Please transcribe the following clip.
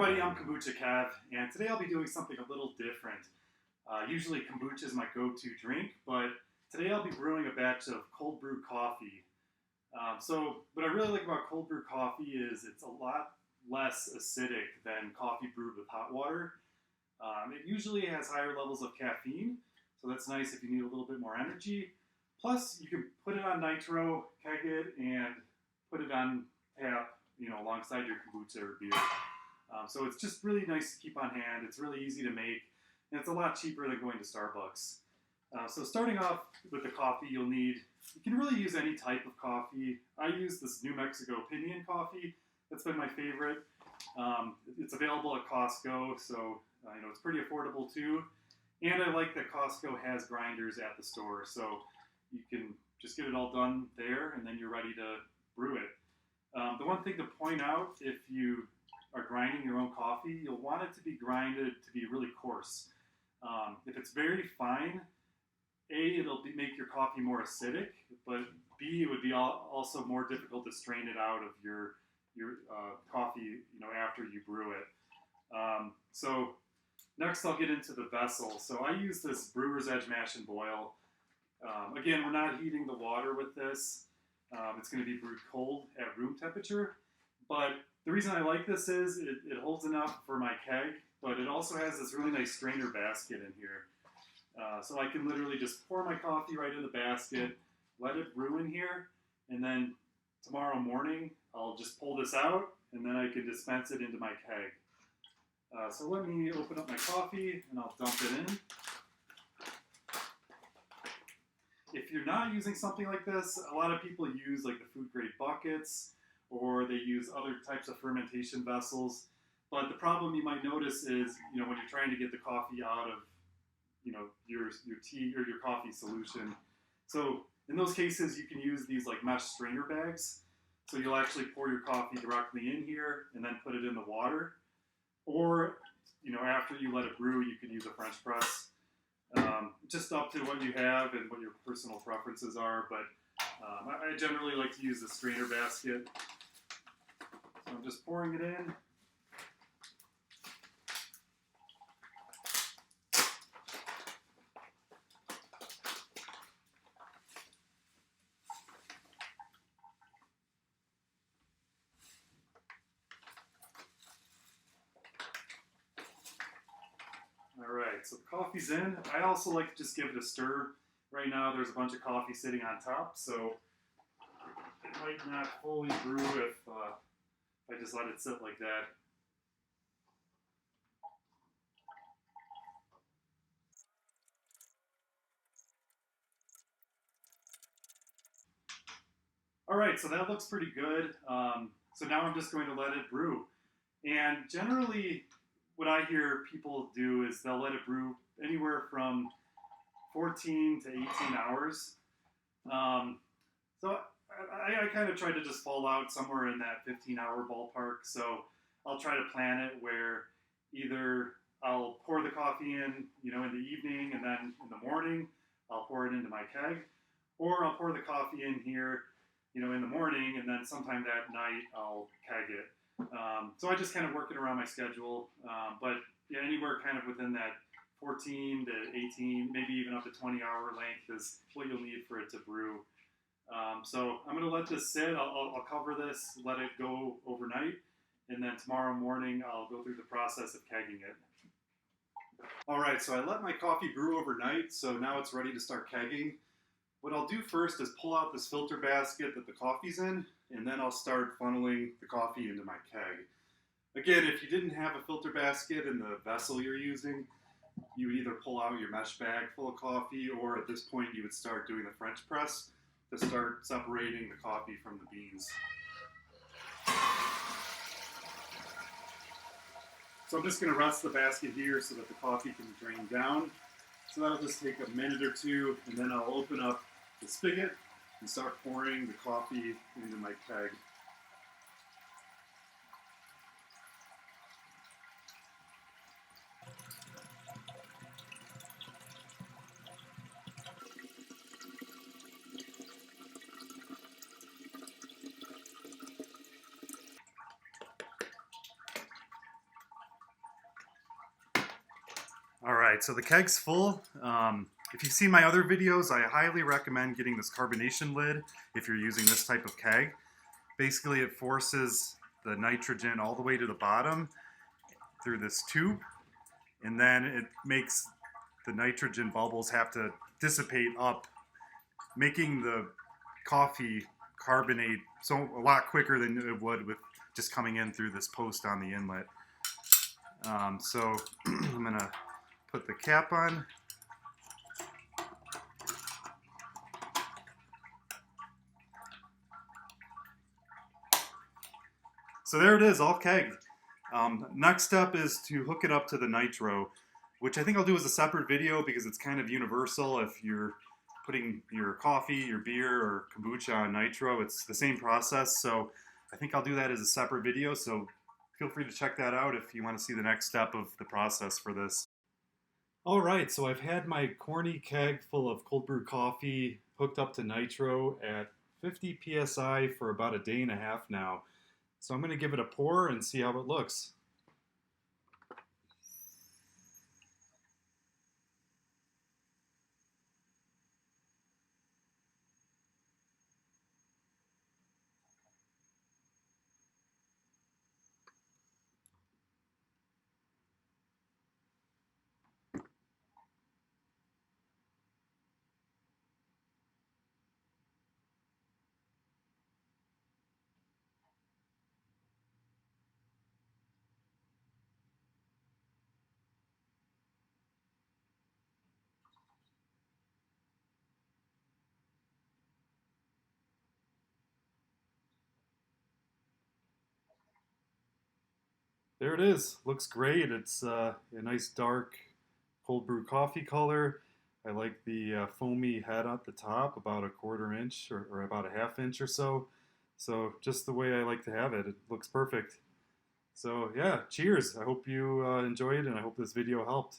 everybody, I'm Kombucha Kev, and today I'll be doing something a little different. Usually kombucha is my go-to drink, but today I'll be brewing a batch of cold brew coffee. So what I really like about cold brew coffee is it's a lot less acidic than coffee brewed with hot water. It usually has higher levels of caffeine, so that's nice if you need a little bit more energy. Plus, you can put it on Nitro, keg it, and put it on tap, alongside your kombucha or beer. So it's just really nice to keep on hand. It's really easy to make, and it's a lot cheaper than going to Starbucks. So starting off with the coffee, you can really use any type of coffee. I use this New Mexico Opinion coffee. That's been my favorite. It's available at Costco, so it's pretty affordable too. And I like that Costco has grinders at the store, so you can just get it all done there, and then you're ready to brew it. The one thing to point out, if you are grinding your own coffee, you'll want it to be grinded to be really coarse. If it's very fine, it'll make your coffee more acidic, but B, it would be also more difficult to strain it out of your coffee, after you brew it. So next I'll get into the vessel. So I use this Brewer's Edge Mash and Boil. Again, we're not heating the water with this. It's going to be brewed cold at room temperature, but the reason I like this is it holds enough for my keg, but it also has this really nice strainer basket in here. So I can literally just pour my coffee right in the basket, let it brew in here, and then tomorrow morning I'll just pull this out, and then I can dispense it into my keg. So let me open up my coffee, and I'll dump it in. If you're not using something like this, a lot of people use like the food grade buckets, or they use other types of fermentation vessels. But the problem you might notice is, when you're trying to get the coffee out of, your tea or your coffee solution. So in those cases, you can use these like mesh strainer bags. So you'll actually pour your coffee directly in here and then put it in the water. Or, after you let it brew, you can use a French press. Just up to what you have and what your personal preferences are, but I generally like to use the strainer basket. So I'm just pouring it in. Alright, so the coffee's in. I also like to just give it a stir. Right now there's a bunch of coffee sitting on top, so it might not fully brew if I just let it sit like that. Alright, so that looks pretty good. So now I'm just going to let it brew. And generally, what I hear people do is they'll let it brew anywhere from 14 to 18 hours. So I kind of try to just fall out somewhere in that 15-hour ballpark. So I'll try to plan it where either I'll pour the coffee in, in the evening, and then in the morning I'll pour it into my keg, or I'll pour the coffee in here, in the morning, and then sometime that night I'll keg it. So I just kind of work it around my schedule, but yeah, anywhere kind of within that 14 to 18, maybe even up to 20-hour length is what you'll need for it to brew. So I'm going to let this sit. I'll cover this, let it go overnight, and then tomorrow morning I'll go through the process of kegging it. Alright, so I let my coffee brew overnight, so now it's ready to start kegging. What I'll do first is pull out this filter basket that the coffee's in, and then I'll start funneling the coffee into my keg. Again, if you didn't have a filter basket in the vessel you're using, you would either pull out your mesh bag full of coffee, or at this point you would start doing the French press to start separating the coffee from the beans. So I'm just going to rest the basket here so that the coffee can drain down. So that'll just take a minute or two, and then I'll open up the spigot and start pouring the coffee into my keg. right, so the keg's full. If you've seen my other videos, I highly recommend getting this carbonation lid if you're using this type of keg. Basically, it forces the nitrogen all the way to the bottom through this tube, and then it makes the nitrogen bubbles have to dissipate up, making the coffee carbonate so a lot quicker than it would with just coming in through this post on the inlet. So I'm gonna put the cap on. So there it is, all kegged. Next step is to hook it up to the Nitro, which I think I'll do as a separate video because it's kind of universal. If you're putting your coffee, your beer, or kombucha on Nitro, it's the same process. So I think I'll do that as a separate video. So feel free to check that out if you want to see the next step of the process for this. All right, so I've had my corny keg full of cold brew coffee hooked up to Nitro at 50 psi for about a day and a half now. So I'm going to give it a pour and see how it looks. There it is. Looks great. It's a nice dark cold brew coffee color. I like the foamy head at the top, about a quarter inch or about a half inch or so. So just the way I like to have it. It looks perfect. So yeah, cheers. I hope you enjoyed and I hope this video helped.